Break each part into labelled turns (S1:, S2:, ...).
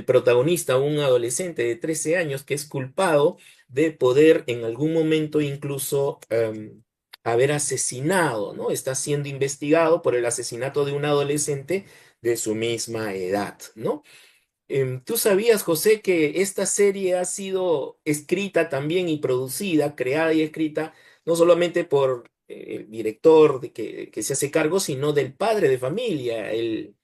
S1: protagonista, un adolescente de 13 años que es culpado de poder en algún momento incluso haber asesinado, ¿no? Está siendo investigado por el asesinato de un adolescente de su misma edad, ¿no? ¿Tú sabías, José, que esta serie ha sido escrita también y producida, creada y escrita, no solamente por el director que se hace cargo, sino del padre de familia, el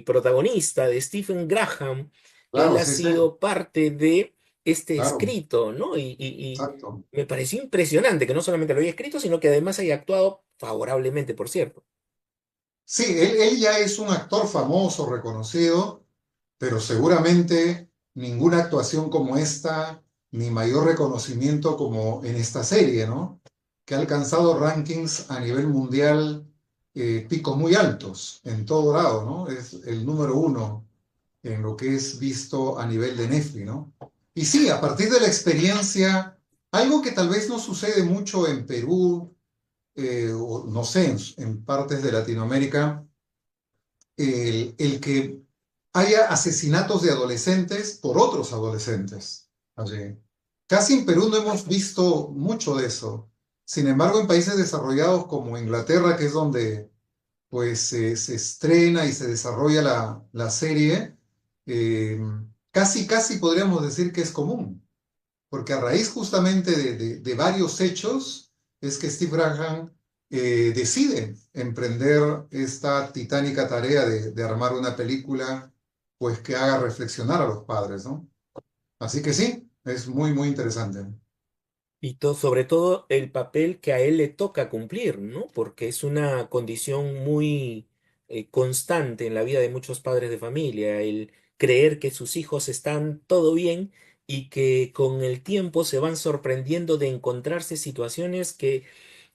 S1: protagonista de Stephen Graham? Él
S2: Claro,
S1: ha
S2: sí, sí,
S1: sido parte de este
S2: claro,
S1: escrito, ¿no? Y
S2: exacto.
S1: me pareció impresionante que no solamente lo haya escrito, sino que además haya actuado favorablemente, por cierto.
S2: Sí, él ya es un actor famoso, reconocido, pero seguramente ninguna actuación como esta, ni mayor reconocimiento como en esta serie, ¿no? Que ha alcanzado rankings a nivel mundial, picos muy altos en todo lado, ¿no? Es el número uno en lo que es visto a nivel de Netflix, ¿no? Y sí, a partir de la experiencia, algo que tal vez no sucede mucho en Perú, o no sé, en partes de Latinoamérica, el que haya asesinatos de adolescentes por otros adolescentes allí. Casi en Perú no hemos visto mucho de eso. Sin embargo, en países desarrollados como Inglaterra, que es donde pues se estrena y se desarrolla la serie, eh, casi podríamos decir que es común, porque a raíz justamente de varios hechos es que Steve Graham decide emprender esta titánica tarea de armar una película pues que haga reflexionar a los padres, ¿no? Así que sí, es muy interesante.
S1: Y sobre todo el papel que a él le toca cumplir, ¿no? Porque es una condición muy constante en la vida de muchos padres de familia, el creer que sus hijos están todo bien y que con el tiempo se van sorprendiendo de encontrarse situaciones que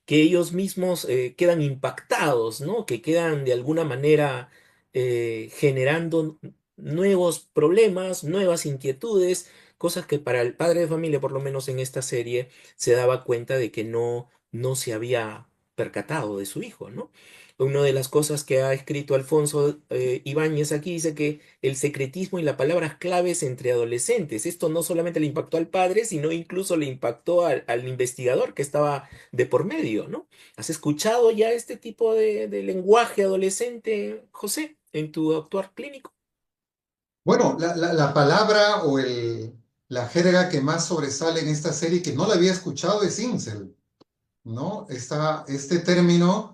S1: ellos mismos quedan impactados, ¿no? Que quedan de alguna manera generando nuevos problemas, nuevas inquietudes, cosas que para el padre de familia, por lo menos en esta serie, se daba cuenta de que no se había percatado de su hijo, ¿no? Una de las cosas que ha escrito Alfonso Ibáñez aquí dice que el secretismo y las palabras claves entre adolescentes, esto no solamente le impactó al padre, sino incluso le impactó al investigador que estaba de por medio, ¿no? ¿Has escuchado ya este tipo de lenguaje adolescente, José, en tu actuar clínico?
S2: Bueno, la palabra o la jerga que más sobresale en esta serie que no la había escuchado es incel, ¿no? Este término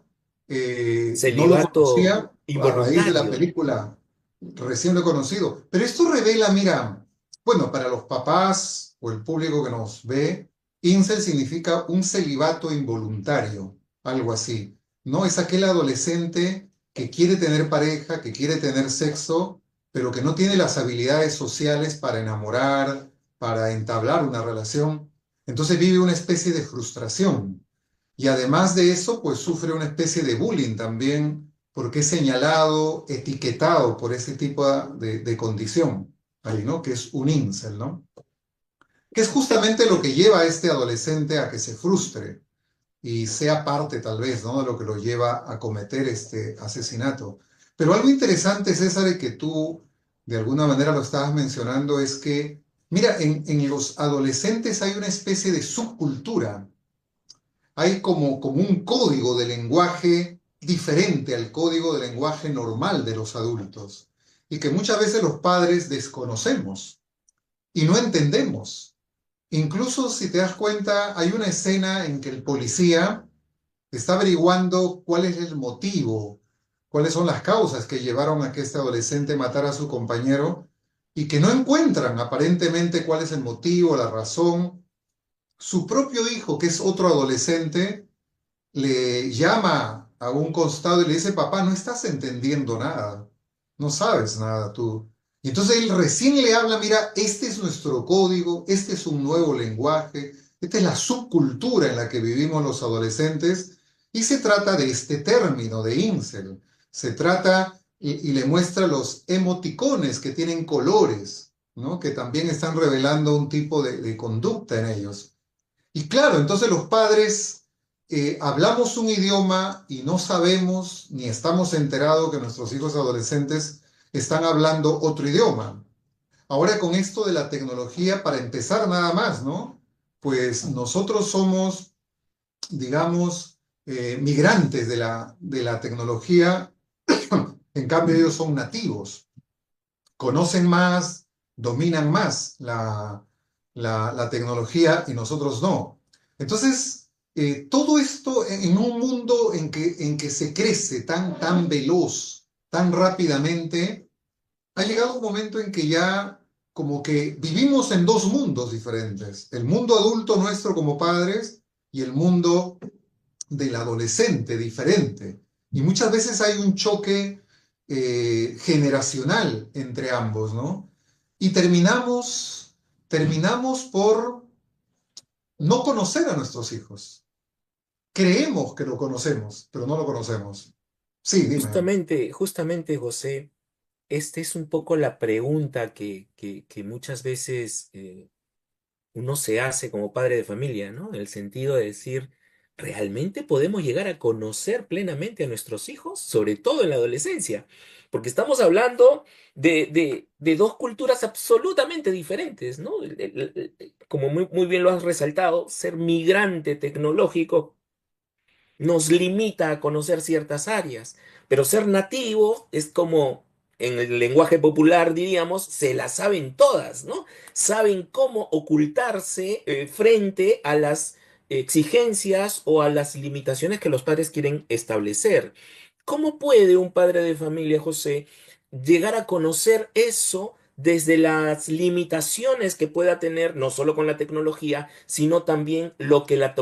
S2: no lo
S1: Celibato
S2: conocía a raíz de la
S1: involuntario, ¿no?
S2: película, recién lo he conocido. Pero esto revela, mira, bueno, para los papás o el público que nos ve, incel significa un celibato involuntario, algo así. No es aquel adolescente que quiere tener pareja, que quiere tener sexo, pero que no tiene las habilidades sociales para enamorar, para entablar una relación. Entonces vive una especie de frustración. Y además de eso, pues sufre una especie de bullying también, porque es señalado, etiquetado por ese tipo de condición, ahí, ¿no? Que es un incel, ¿no? Que es justamente lo que lleva a este adolescente a que se frustre y sea parte, tal vez, ¿no? De lo que lo lleva a cometer este asesinato. Pero algo interesante, César, y que tú de alguna manera lo estabas mencionando, es que, mira, en los adolescentes hay una especie de subcultura, hay como un código de lenguaje diferente al código de lenguaje normal de los adultos y que muchas veces los padres desconocemos y no entendemos. Incluso si te das cuenta, hay una escena en que el policía está averiguando cuál es el motivo, cuáles son las causas que llevaron a que este adolescente matara a su compañero y que no encuentran aparentemente cuál es el motivo, la razón. Su propio hijo, que es otro adolescente, le llama a un costado y le dice, papá, no estás entendiendo nada, no sabes nada tú. Y entonces él recién le habla, mira, este es nuestro código, este es un nuevo lenguaje, esta es la subcultura en la que vivimos los adolescentes, y se trata de este término de incel. Se trata y le muestra los emoticones que tienen colores, ¿no? Que también están revelando un tipo de conducta en ellos. Y claro, entonces los padres hablamos un idioma y no sabemos ni estamos enterados que nuestros hijos adolescentes están hablando otro idioma. ahora con esto de la tecnología, para empezar nada más, ¿no? Pues nosotros somos, digamos, migrantes de la tecnología, en cambio ellos son nativos, conocen más, dominan más la tecnología y nosotros no. Entonces, todo esto en un mundo en que se crece tan veloz, tan rápidamente, ha llegado un momento en que ya como que vivimos en dos mundos diferentes. El mundo adulto nuestro como padres y el mundo del adolescente diferente. Y muchas veces hay un choque generacional entre ambos, ¿no? Y terminamos por no conocer a nuestros hijos. Creemos que lo conocemos, pero no lo conocemos. Sí, dime.
S1: Justamente, José, esta es un poco la pregunta que muchas veces uno se hace como padre de familia, ¿no? En el sentido de decir, ¿realmente podemos llegar a conocer plenamente a nuestros hijos? Sobre todo en la adolescencia, porque estamos hablando de dos culturas absolutamente diferentes, ¿no? Como muy bien lo has resaltado, ser migrante tecnológico nos limita a conocer ciertas áreas, pero ser nativo es como, en el lenguaje popular diríamos, se las saben todas, ¿no? Saben cómo ocultarse frente a las exigencias o a las limitaciones que los padres quieren establecer. ¿Cómo puede un padre de familia, José, llegar a conocer eso desde las limitaciones que pueda tener, no solo con la tecnología, sino también lo que la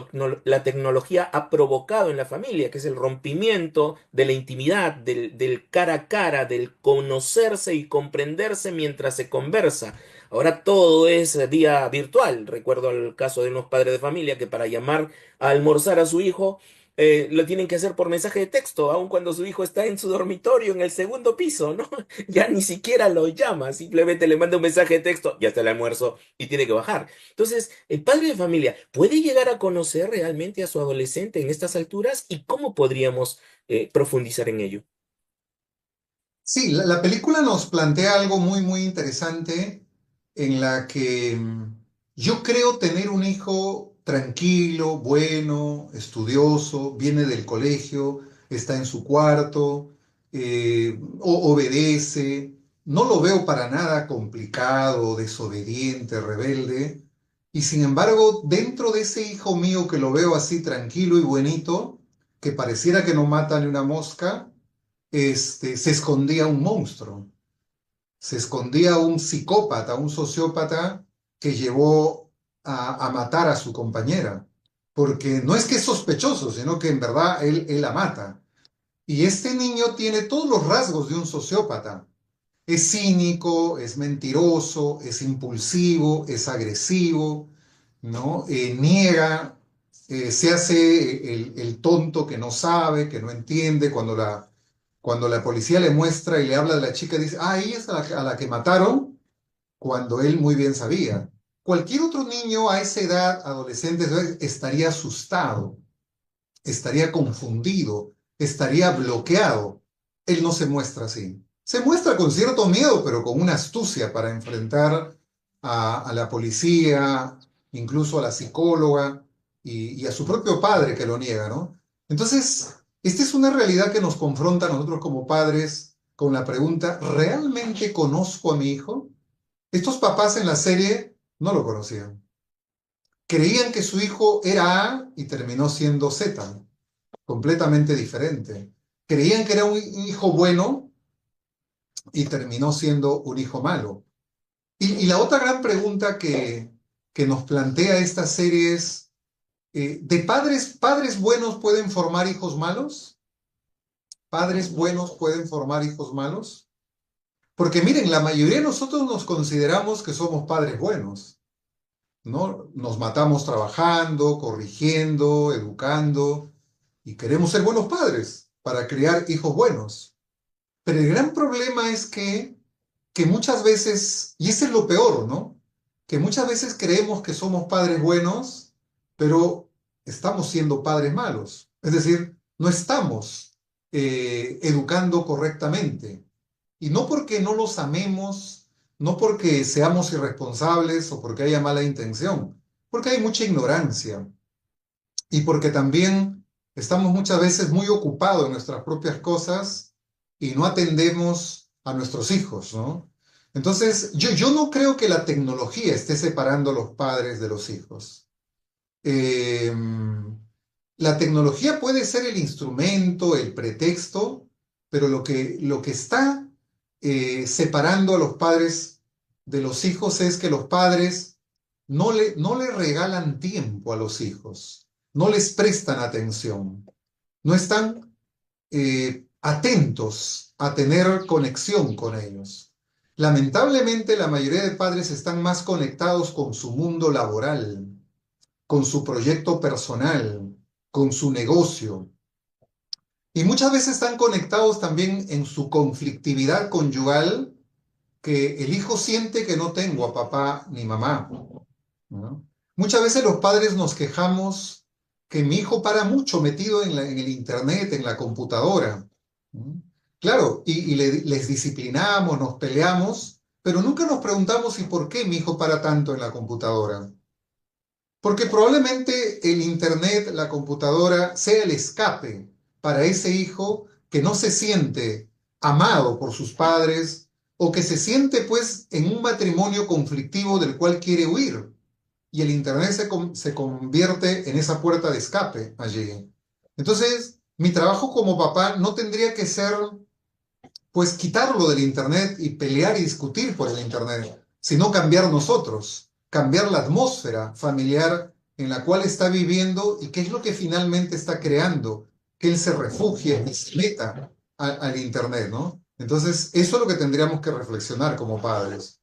S1: tecnología ha provocado en la familia, que es el rompimiento de la intimidad, del cara a cara, del conocerse y comprenderse mientras se conversa? Ahora todo es día virtual. Recuerdo el caso de unos padres de familia que para llamar a almorzar a su hijo, lo tienen que hacer por mensaje de texto, aun cuando su hijo está en su dormitorio en el segundo piso, ¿no? Ya ni siquiera lo llama, simplemente le manda un mensaje de texto, ya está el almuerzo y tiene que bajar. Entonces, el padre de familia puede llegar a conocer realmente a su adolescente en estas alturas y cómo podríamos profundizar en ello.
S2: Sí, la película nos plantea algo muy interesante en la que yo creo tener un hijo tranquilo, bueno, estudioso, viene del colegio, está en su cuarto, obedece, no lo veo para nada complicado, desobediente, rebelde, y sin embargo, dentro de ese hijo mío que lo veo así tranquilo y buenito, que pareciera que no mata ni una mosca, se escondía un monstruo, se escondía un psicópata, un sociópata que llevó a matar a su compañera, porque no es que es sospechoso, sino que en verdad él la mata. Y este niño tiene todos los rasgos de un sociópata. Es cínico, es mentiroso, es impulsivo, es agresivo, ¿no? Niega, se hace el tonto que no sabe, que no entiende. Cuando la policía le muestra y le habla de la chica, dice, ah, ella es a la que mataron, cuando él muy bien sabía. Cualquier otro niño a esa edad, adolescente, estaría asustado, estaría confundido, estaría bloqueado. Él no se muestra así. Se muestra con cierto miedo, pero con una astucia para enfrentar a la policía, incluso a la psicóloga y a su propio padre que lo niega, ¿no? Entonces, esta es una realidad que nos confronta a nosotros como padres con la pregunta, ¿realmente conozco a mi hijo? Estos papás en la serie no lo conocían. Creían que su hijo era A y terminó siendo Z, completamente diferente. Creían que era un hijo bueno y terminó siendo un hijo malo. Y la otra gran pregunta que nos plantea esta serie es, ¿de padres buenos pueden formar hijos malos? ¿Padres buenos pueden formar hijos malos? Porque miren, la mayoría de nosotros nos consideramos que somos padres buenos, ¿no? Nos matamos trabajando, corrigiendo, educando, y queremos ser buenos padres para criar hijos buenos. Pero el gran problema es que muchas veces, y ese es lo peor, ¿no? Que muchas veces creemos que somos padres buenos, pero estamos siendo padres malos. Es decir, no estamos educando correctamente. Y no porque no los amemos, no porque seamos irresponsables o porque haya mala intención, porque hay mucha ignorancia y porque también estamos muchas veces muy ocupados en nuestras propias cosas y no atendemos a nuestros hijos, ¿no? Entonces, yo no creo que la tecnología esté separando a los padres de los hijos. Eh, la tecnología puede ser el instrumento, el pretexto, pero lo que está separando a los padres de los hijos es que los padres no le regalan tiempo a los hijos, no les prestan atención, no están atentos a tener conexión con ellos. Lamentablemente, la mayoría de padres están más conectados con su mundo laboral, con su proyecto personal, con su negocio. Y muchas veces están conectados también en su conflictividad conyugal, que el hijo siente que no tengo a papá ni mamá, ¿no? Muchas veces los padres nos quejamos que mi hijo para mucho metido en el internet, en la computadora, ¿no? Claro, y les disciplinamos, nos peleamos, pero nunca nos preguntamos ¿y por qué mi hijo para tanto en la computadora? Porque probablemente el Internet, la computadora, sea el escape para ese hijo que no se siente amado por sus padres o que se siente pues en un matrimonio conflictivo del cual quiere huir. Y el Internet se convierte en esa puerta de escape allí. Entonces, mi trabajo como papá no tendría que ser pues quitarlo del Internet y pelear y discutir por el Internet, sino cambiar nosotros, cambiar la atmósfera familiar en la cual está viviendo y qué es lo que finalmente está creando, que él se refugie y se meta al Internet, ¿no? Entonces, eso es lo que tendríamos que reflexionar como padres.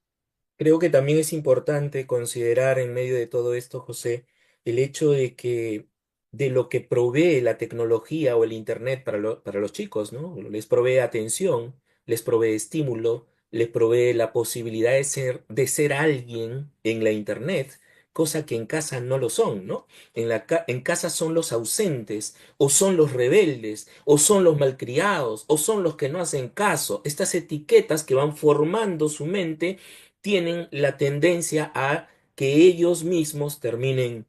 S1: Creo que también es importante considerar en medio de todo esto, José, el hecho de que de lo que provee la tecnología o el Internet para los chicos, ¿no? Les provee atención, les provee estímulo, les provee la posibilidad de ser alguien en la Internet, cosa que en casa no lo son, ¿no? En casa son los ausentes, o son los rebeldes, o son los malcriados, o son los que no hacen caso. Estas etiquetas que van formando su mente tienen la tendencia a que ellos mismos terminen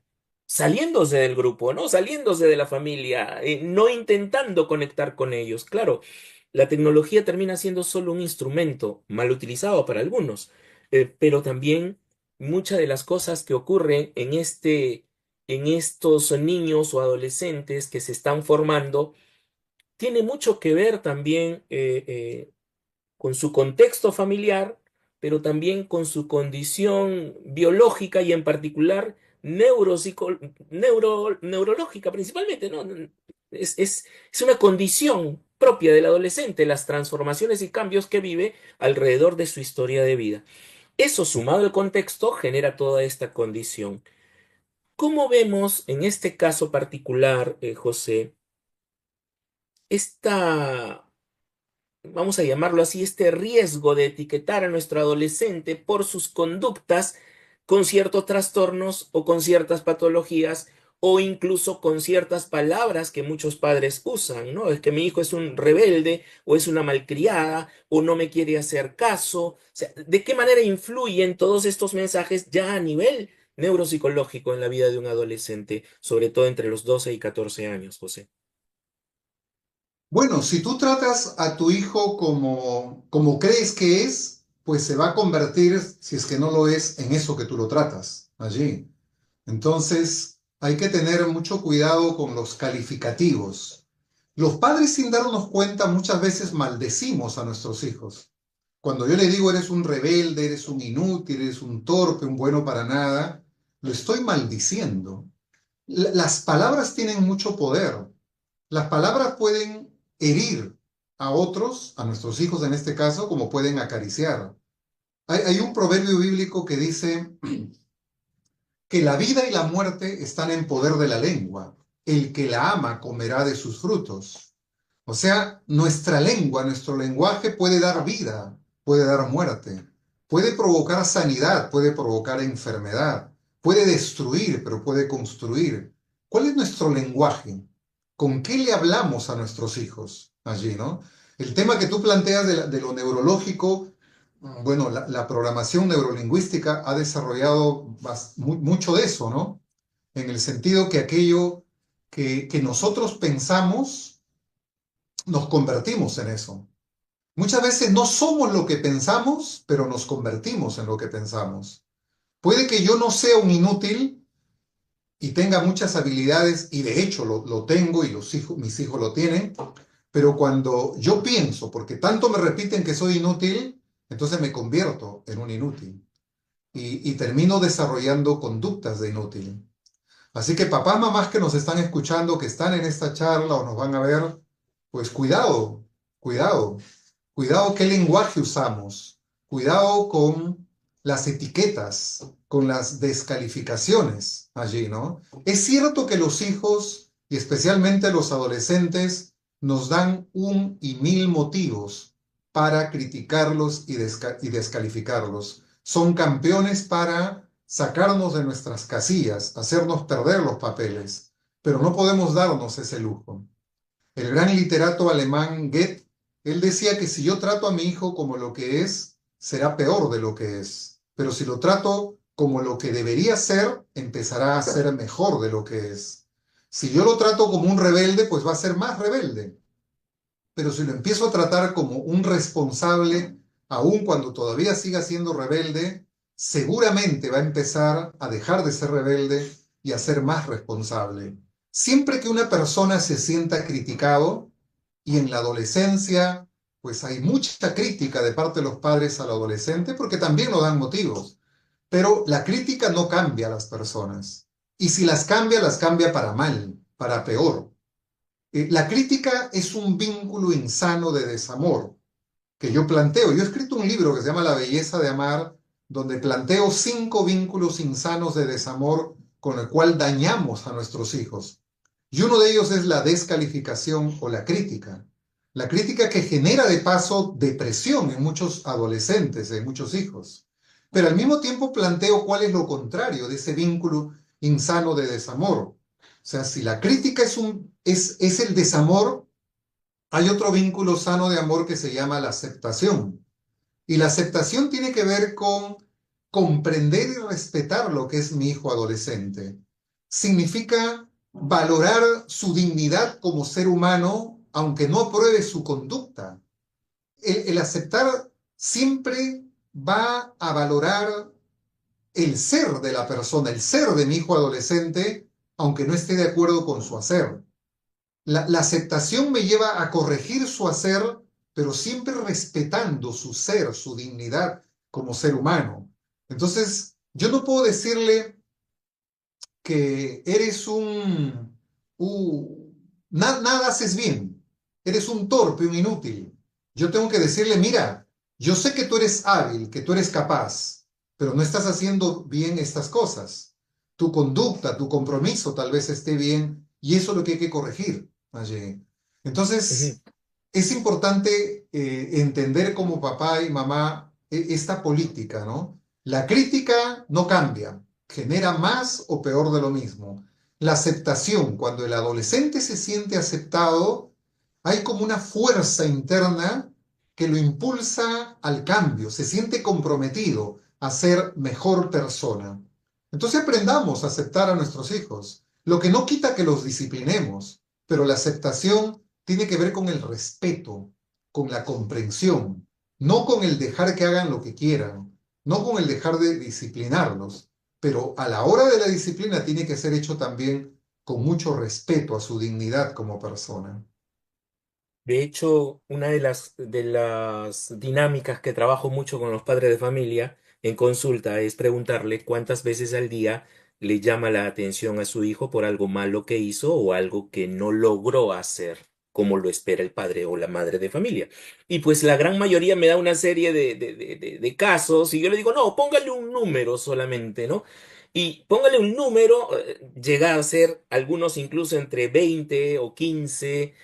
S1: saliéndose del grupo, ¿no? Saliéndose de la familia, no intentando conectar con ellos. Claro, la tecnología termina siendo solo un instrumento mal utilizado para algunos, pero también muchas de las cosas que ocurren en estos niños o adolescentes que se están formando, tiene mucho que ver también con su contexto familiar, pero también con su condición biológica y en particular neurológica principalmente, ¿no? Es una condición propia del adolescente, las transformaciones y cambios que vive alrededor de su historia de vida. Eso sumado al contexto genera toda esta condición. ¿Cómo vemos en este caso particular, José, esta vamos a llamarlo así, este riesgo de etiquetar a nuestro adolescente por sus conductas con ciertos trastornos o con ciertas patologías o incluso con ciertas palabras que muchos padres usan, ¿no? Es que mi hijo es un rebelde o es una malcriada o no me quiere hacer caso. O sea, ¿de qué manera influyen todos estos mensajes ya a nivel neuropsicológico en la vida de un adolescente, sobre todo entre los 12 y 14 años, José?
S2: Bueno, si tú tratas a tu hijo como crees que es, pues se va a convertir, si es que no lo es, en eso que tú lo tratas allí. Entonces, hay que tener mucho cuidado con los calificativos. Los padres, sin darnos cuenta, muchas veces maldecimos a nuestros hijos. Cuando yo le digo eres un rebelde, eres un inútil, eres un torpe, un bueno para nada, lo estoy maldiciendo. Las palabras tienen mucho poder. Las palabras pueden herir a otros, a nuestros hijos en este caso, como pueden acariciar. Hay un proverbio bíblico que dice que la vida y la muerte están en poder de la lengua. El que la ama comerá de sus frutos. O sea, nuestra lengua, nuestro lenguaje puede dar vida, puede dar muerte, puede provocar sanidad, puede provocar enfermedad, puede destruir, pero puede construir. ¿Cuál es nuestro lenguaje? ¿Con qué le hablamos a nuestros hijos allí, no? El tema que tú planteas de lo neurológico, Bueno, la programación neurolingüística ha desarrollado mucho de eso, ¿no? En el sentido que aquello que nosotros pensamos, nos convertimos en eso. Muchas veces no somos lo que pensamos, pero nos convertimos en lo que pensamos. Puede que yo no sea un inútil y tenga muchas habilidades, y de hecho lo tengo y mis hijos lo tienen, pero cuando yo pienso, porque tanto me repiten que soy inútil, entonces me convierto en un inútil y termino desarrollando conductas de inútil. Así que papás, mamás que nos están escuchando, que están en esta charla o nos van a ver, pues cuidado, cuidado, cuidado qué lenguaje usamos, cuidado con las etiquetas, con las descalificaciones allí, ¿no? Es cierto que los hijos, y especialmente los adolescentes, nos dan un y mil motivos para criticarlos y descalificarlos. Son campeones para sacarnos de nuestras casillas, hacernos perder los papeles, pero no podemos darnos ese lujo. El gran literato alemán Goethe, él decía que si yo trato a mi hijo como lo que es, será peor de lo que es. Pero si lo trato como lo que debería ser, empezará a ser mejor de lo que es. Si yo lo trato como un rebelde, pues va a ser más rebelde. Pero si lo empiezo a tratar como un responsable, aun cuando todavía siga siendo rebelde, seguramente va a empezar a dejar de ser rebelde y a ser más responsable. Siempre que una persona se sienta criticado, y en la adolescencia, pues hay mucha crítica de parte de los padres al adolescente porque también nos dan motivos, pero la crítica no cambia a las personas. Y si las cambia para mal, para peor. La crítica es un vínculo insano de desamor que yo planteo. Yo he escrito un libro que se llama La belleza de amar, donde planteo 5 vínculos insanos de desamor con el cual dañamos a nuestros hijos. Y uno de ellos es la descalificación o la crítica. La crítica que genera de paso depresión en muchos adolescentes, en muchos hijos. Pero al mismo tiempo planteo cuál es lo contrario de ese vínculo insano de desamor. O sea, si la crítica es el desamor, hay otro vínculo sano de amor que se llama la aceptación. Y la aceptación tiene que ver con comprender y respetar lo que es mi hijo adolescente. Significa valorar su dignidad como ser humano, aunque no apruebe su conducta. El aceptar siempre va a valorar el ser de la persona, el ser de mi hijo adolescente, aunque no esté de acuerdo con su hacer. La aceptación me lleva a corregir su hacer, pero siempre respetando su ser, su dignidad como ser humano. Entonces, yo no puedo decirle que eres nada haces bien, eres un torpe, un inútil. Yo tengo que decirle, mira, yo sé que tú eres hábil, que tú eres capaz, pero no estás haciendo bien estas cosas. Tu conducta, tu compromiso tal vez esté bien y eso es lo que hay que corregir allí.
S1: Ujú.
S2: Entonces, es importante entender como papá y mamá esta política, ¿no? La crítica no cambia, genera más o peor de lo mismo. La aceptación, cuando el adolescente se siente aceptado, hay como una fuerza interna que lo impulsa al cambio, se siente comprometido a ser mejor persona. Entonces aprendamos a aceptar a nuestros hijos, lo que no quita que los disciplinemos, pero la aceptación tiene que ver con el respeto, con la comprensión, no con el dejar que hagan lo que quieran, no con el dejar de disciplinarlos, pero a la hora de la disciplina tiene que ser hecho también con mucho respeto a su dignidad como persona.
S1: De hecho, una de las dinámicas que trabajo mucho con los padres de familia en consulta es preguntarle cuántas veces al día le llama la atención a su hijo por algo malo que hizo o algo que no logró hacer, como lo espera el padre o la madre de familia. Y pues la gran mayoría me da una serie de casos y yo le digo, no, póngale un número solamente, ¿no? Y póngale un número, llega a ser algunos incluso entre 20 o 15.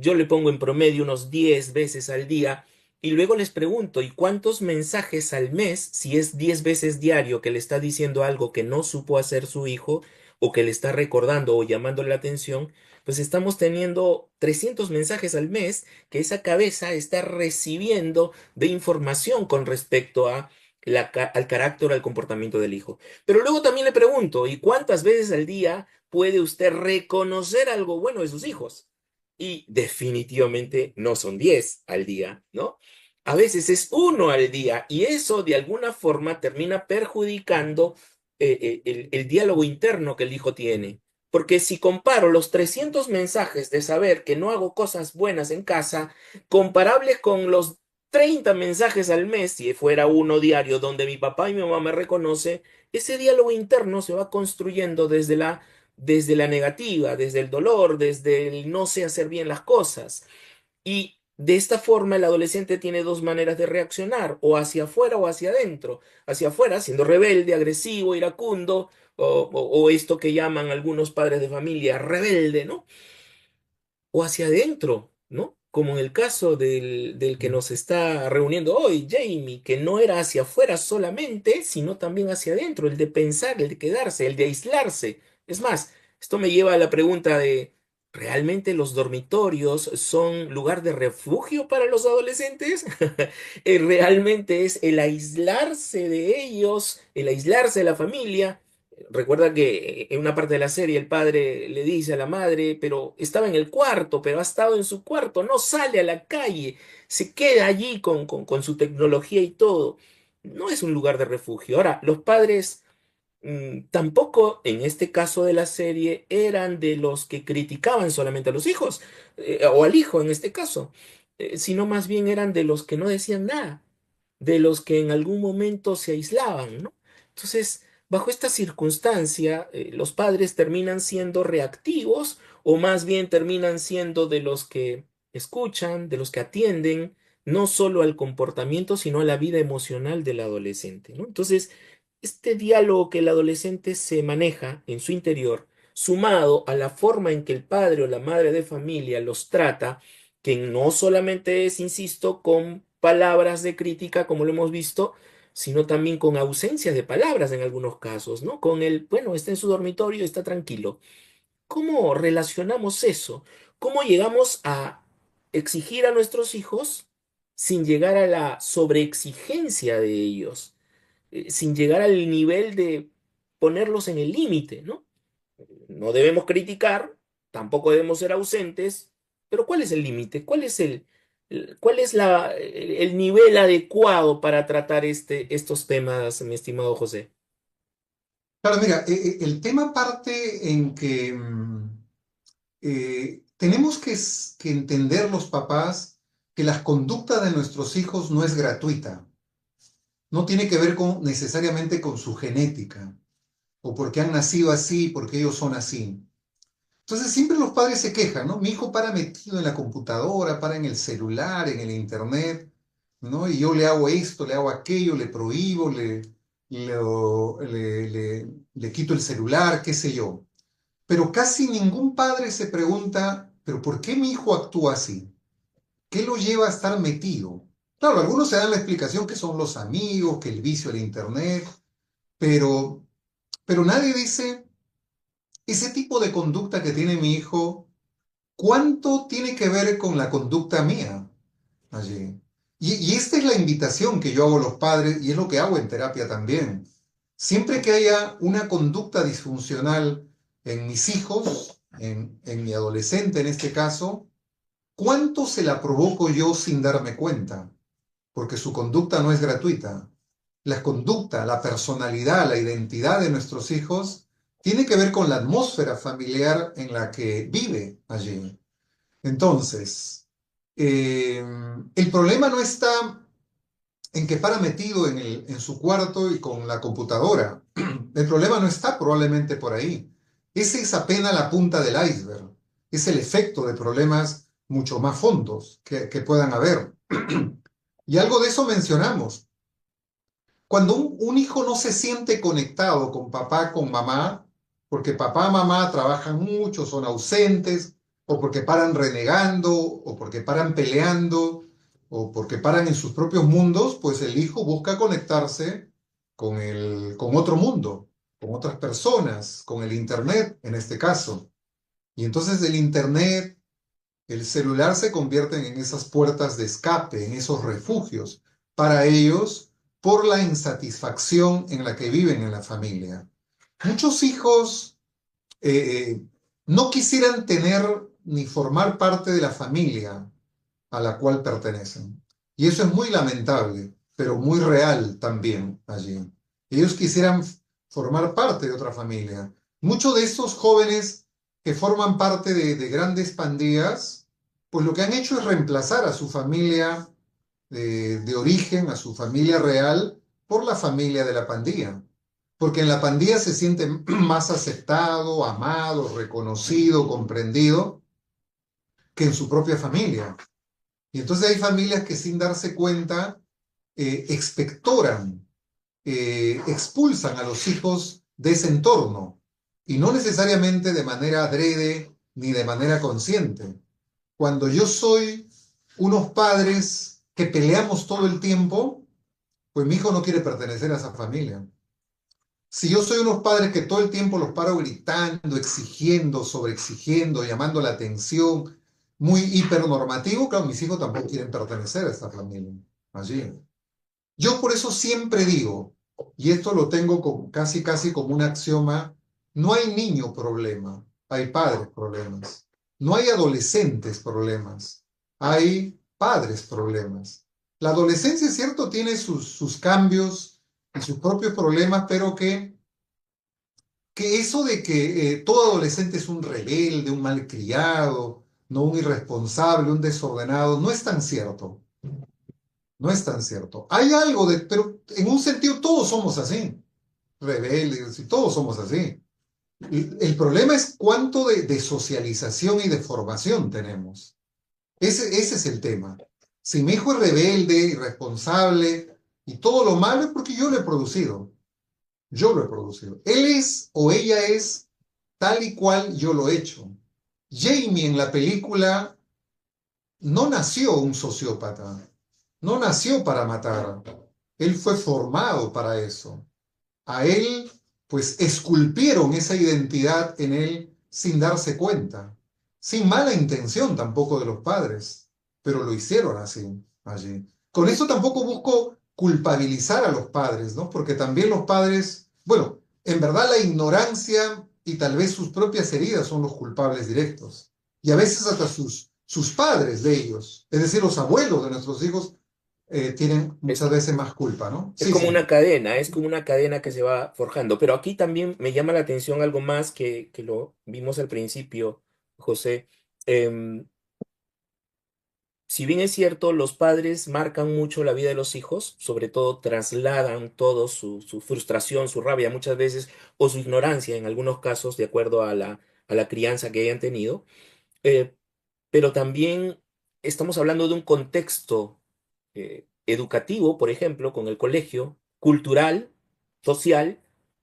S1: Yo le pongo en promedio unos 10 veces al día y luego les pregunto, ¿y cuántos mensajes al mes, si es 10 veces diario que le está diciendo algo que no supo hacer su hijo o que le está recordando o llamándole la atención, pues estamos teniendo 300 mensajes al mes que esa cabeza está recibiendo de información con respecto a al carácter o al comportamiento del hijo. Pero luego también le pregunto, ¿y cuántas veces al día puede usted reconocer algo bueno de sus hijos? Y definitivamente no son 10 al día, ¿no? A veces es uno al día y eso de alguna forma termina perjudicando el diálogo interno que el hijo tiene. Porque si comparo los 300 mensajes de saber que no hago cosas buenas en casa, comparables con los 30 mensajes al mes, si fuera uno diario, donde mi papá y mi mamá me reconoce, ese diálogo interno se va construyendo desde la negativa, desde el dolor, desde el no sé hacer bien las cosas. Y de esta forma el adolescente tiene dos maneras de reaccionar, o hacia afuera o hacia adentro. Hacia afuera, siendo rebelde, agresivo, iracundo, o esto que llaman algunos padres de familia, rebelde, ¿no? O hacia adentro, ¿no? Como en el caso del que nos está reuniendo hoy, Jamie, que no era hacia afuera solamente, sino también hacia adentro, el de pensar, el de quedarse, el de aislarse. Es más, esto me lleva a la pregunta de, ¿realmente los dormitorios son lugar de refugio para los adolescentes? ¿Realmente es el aislarse de ellos, el aislarse de la familia? Recuerda que en una parte de la serie el padre le dice a la madre, pero estaba en el cuarto, pero ha estado en su cuarto, no sale a la calle, se queda allí con su tecnología y todo. No es un lugar de refugio. Ahora, los padres tampoco en este caso de la serie eran de los que criticaban solamente a los hijos, o al hijo en este caso, sino más bien eran de los que no decían nada, de los que en algún momento se aislaban, ¿no? Entonces, bajo esta circunstancia, los padres terminan siendo reactivos o más bien terminan siendo de los que escuchan, de los que atienden, no solo al comportamiento, sino a la vida emocional del adolescente, ¿no? Entonces, este diálogo que el adolescente se maneja en su interior, sumado a la forma en que el padre o la madre de familia los trata, que no solamente es, insisto, con palabras de crítica, como lo hemos visto, sino también con ausencia de palabras en algunos casos, ¿no? Con el, bueno, está en su dormitorio, está tranquilo. ¿Cómo relacionamos eso? ¿Cómo llegamos a exigir a nuestros hijos sin llegar a la sobreexigencia de ellos? Sin llegar al nivel de ponerlos en el límite, ¿no? No debemos criticar, tampoco debemos ser ausentes, pero ¿cuál es el límite? ¿Cuál es el nivel adecuado para tratar estos temas, mi estimado José?
S2: Claro, mira, el tema parte en que tenemos que entender los papás que las conductas de nuestros hijos no es gratuita, no tiene que ver necesariamente con su genética o porque han nacido así, porque ellos son así. Entonces siempre los padres se quejan, ¿no? Mi hijo para metido en la computadora, para en el celular, en el internet, ¿no? Y yo le hago esto, le hago aquello, le prohíbo, le quito el celular, qué sé yo. Pero casi ningún padre se pregunta, ¿pero por qué mi hijo actúa así? ¿Qué lo lleva a estar metido? Claro, algunos se dan la explicación que son los amigos, que el vicio del internet, pero, pero nadie dice, ese tipo de conducta que tiene mi hijo, ¿cuánto tiene que ver con la conducta mía allí? Y esta es la invitación que yo hago a los padres y es lo que hago en terapia también. Siempre que haya una conducta disfuncional en mis hijos, en mi adolescente en este caso, ¿cuánto se la provoco yo sin darme cuenta? Porque su conducta no es gratuita. La conducta, la personalidad, la identidad de nuestros hijos tiene que ver con la atmósfera familiar en la que vive allí. Entonces, el problema no está en que para metido en su cuarto y con la computadora. El problema no está probablemente por ahí. Esa es apenas la punta del iceberg. Es el efecto de problemas mucho más fondos que puedan haber. Y algo de eso mencionamos. Cuando un hijo no se siente conectado con papá, con mamá, porque papá, mamá trabajan mucho, son ausentes, o porque paran renegando, o porque paran peleando, o porque paran en sus propios mundos, pues el hijo busca conectarse con otro mundo, con otras personas, con el Internet en este caso. Y entonces el Internet, el celular se convierten en esas puertas de escape, en esos refugios para ellos por la insatisfacción en la que viven en la familia. Muchos hijos no quisieran tener ni formar parte de la familia a la cual pertenecen. Y eso es muy lamentable, pero muy real también allí. Ellos quisieran formar parte de otra familia. Muchos de estos jóvenes que forman parte de grandes pandillas, pues lo que han hecho es reemplazar a su familia de origen, a su familia real, por la familia de la pandilla. Porque en la pandilla se siente más aceptado, amado, reconocido, comprendido que en su propia familia. Y entonces hay familias que sin darse cuenta expectoran, expulsan a los hijos de ese entorno y no necesariamente de manera adrede ni de manera consciente. Cuando yo soy unos padres que peleamos todo el tiempo, pues mi hijo no quiere pertenecer a esa familia. Si yo soy unos padres que todo el tiempo los paro gritando, exigiendo, sobreexigiendo, llamando la atención, muy hipernormativo, claro, mis hijos tampoco quieren pertenecer a esta familia. Allí. Yo por eso siempre digo, y esto lo tengo casi casi como un axioma, no hay niño problema, hay padres problemas. No hay adolescentes problemas, hay padres problemas. La adolescencia, es cierto, tiene sus cambios y sus propios problemas, pero que eso de que todo adolescente es un rebelde, un malcriado, no un irresponsable, un desordenado, no es tan cierto. No es tan cierto. Hay algo de, pero en un sentido todos somos así, rebeldes, y todos somos así. El problema es cuánto de socialización y de formación tenemos. Ese es el tema. Si mi hijo es rebelde, irresponsable y todo lo malo es porque yo lo he producido. Yo lo he producido. Él es o ella es tal y cual yo lo he hecho. Jamie en la película no nació un sociópata, no nació para matar. Él fue formado para eso. A él, pues, esculpieron esa identidad en él sin darse cuenta, sin mala intención tampoco de los padres, pero lo hicieron así, allí. Con esto tampoco busco culpabilizar a los padres, ¿no? Porque también los padres, bueno, en verdad la ignorancia y tal vez sus propias heridas son los culpables directos. Y a veces hasta sus padres de ellos, es decir, los abuelos de nuestros hijos, tienen
S1: Es,
S2: muchas veces más culpa, ¿no?
S1: es
S2: Sí,
S1: como
S2: sí.
S1: una cadena, es como una cadena que se va forjando. Pero aquí también me llama la atención algo más que lo vimos al principio, José. Em, Si bien es cierto, los padres marcan mucho la vida de los hijos, sobre todo trasladan todo su frustración, su rabia muchas veces, o su ignorancia en algunos casos, de acuerdo a la crianza que hayan tenido, eh, pero también estamos hablando de un contexto educativo, por ejemplo, con el colegio, cultural, social,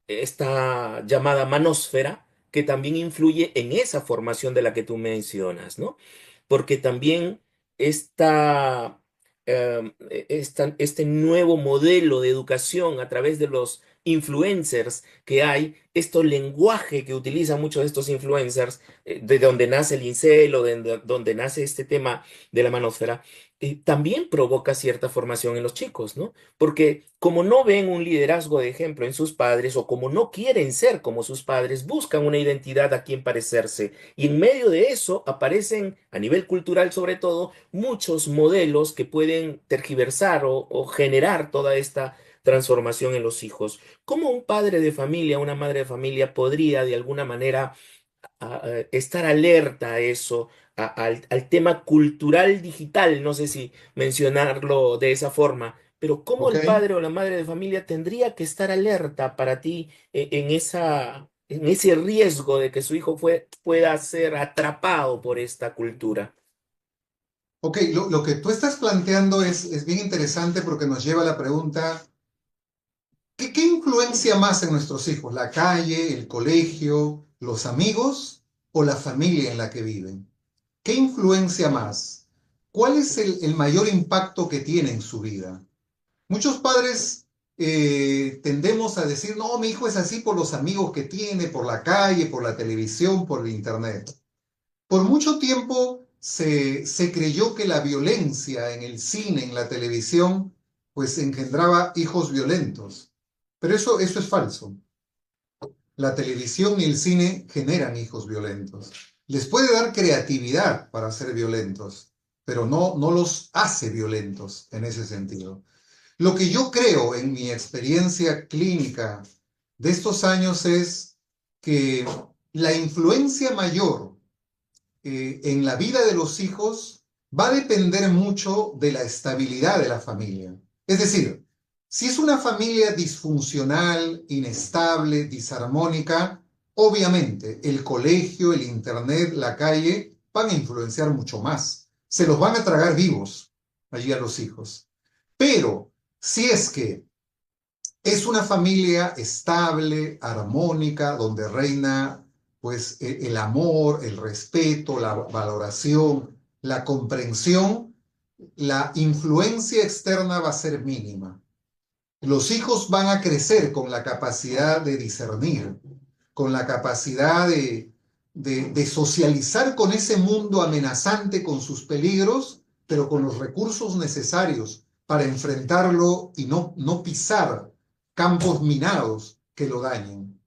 S1: esta llamada manósfera, que también influye en esa formación de la que tú mencionas, ¿no? Porque también este nuevo modelo de educación a través de los influencers que hay, este lenguaje que utilizan muchos de estos influencers, de donde nace el incel o de donde nace este tema de la manósfera, también provoca cierta formación en los chicos, ¿no? Porque como no ven un liderazgo de ejemplo en sus padres o como no quieren ser como sus padres, buscan una identidad a quien parecerse. Y en medio de eso aparecen, a nivel cultural sobre todo, muchos modelos que pueden tergiversar o generar toda esta transformación en los hijos. ¿Cómo un padre de familia, una madre de familia podría de alguna manera estar alerta a eso, al tema cultural digital, no sé si mencionarlo de esa forma, pero cómo
S2: ¿Ok?
S1: el padre o la madre de familia tendría que estar alerta para ti en ese riesgo de que su hijo pueda ser atrapado por esta cultura?
S2: Ok, lo que tú estás planteando es bien interesante porque nos lleva a la pregunta, ¿qué influencia más en nuestros hijos? ¿La calle, el colegio, los amigos o la familia en la que viven? ¿Qué influencia más? ¿Cuál es el mayor impacto que tiene en su vida? Muchos padres tendemos a decir, no, mi hijo es así por los amigos que tiene, por la calle, por la televisión, por el internet. Por mucho tiempo se creyó que la violencia en el cine, en la televisión, pues engendraba hijos violentos. Pero eso es falso. La televisión y el cine generan hijos violentos. Les puede dar creatividad para ser violentos, pero no los hace violentos en ese sentido. Lo que yo creo en mi experiencia clínica de estos años es que la influencia mayor en la vida de los hijos va a depender mucho de la estabilidad de la familia. Es decir, si es una familia disfuncional, inestable, disarmónica, obviamente el colegio, el internet, la calle van a influenciar mucho más. Se los van a tragar vivos allí a los hijos. Pero si es que es una familia estable, armónica, donde reina pues el amor, el respeto, la valoración, la comprensión, la influencia externa va a ser mínima. Los hijos van a crecer con la capacidad de discernir, con la capacidad de socializar con ese mundo amenazante, con sus peligros, pero con los recursos necesarios para enfrentarlo y no pisar campos minados que lo dañen.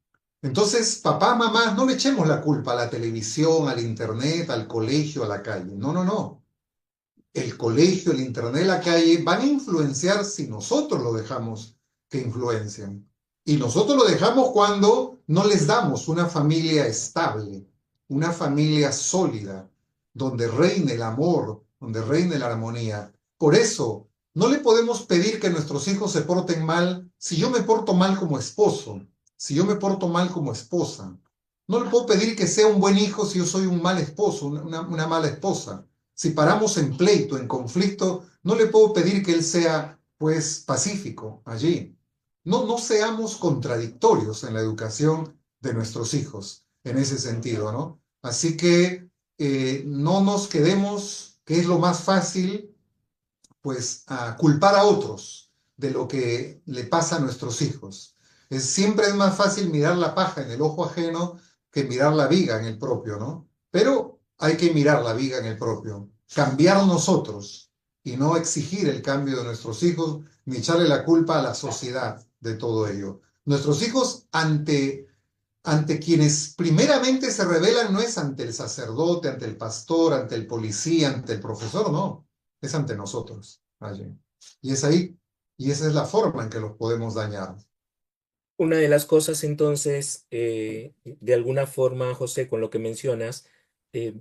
S2: Entonces, papá, mamá, no le echemos la culpa a la televisión, al internet, al colegio, a la calle. No, no, no. El colegio, el internet, la calle van a influenciar si nosotros lo dejamos que influencien. Y nosotros lo dejamos cuando no les damos una familia estable, una familia sólida, donde reine el amor, donde reine la armonía. Por eso, no le podemos pedir que nuestros hijos se porten mal si yo me porto mal como esposo, si yo me porto mal como esposa. No le puedo pedir que sea un buen hijo si yo soy un mal esposo, una mala esposa. Si paramos en pleito, en conflicto, no le puedo pedir que él sea, pues, pacífico allí. No seamos contradictorios en la educación de nuestros hijos, en ese sentido, ¿no? Así que no nos quedemos, que es lo más fácil, pues, a culpar a otros de lo que le pasa a nuestros hijos. Siempre es más fácil mirar la paja en el ojo ajeno que mirar la viga en el propio, ¿no? Pero hay que mirar la viga en el propio, cambiar nosotros y no exigir el cambio de nuestros hijos ni echarle la culpa a la sociedad de todo ello. Nuestros hijos ante quienes primeramente se rebelan no es ante el sacerdote, ante el pastor, ante el policía, ante el profesor, no, es ante nosotros allí. Y es ahí, y esa es la forma en que los podemos dañar.
S1: Una de las cosas entonces, de alguna forma, José, con lo que mencionas, eh,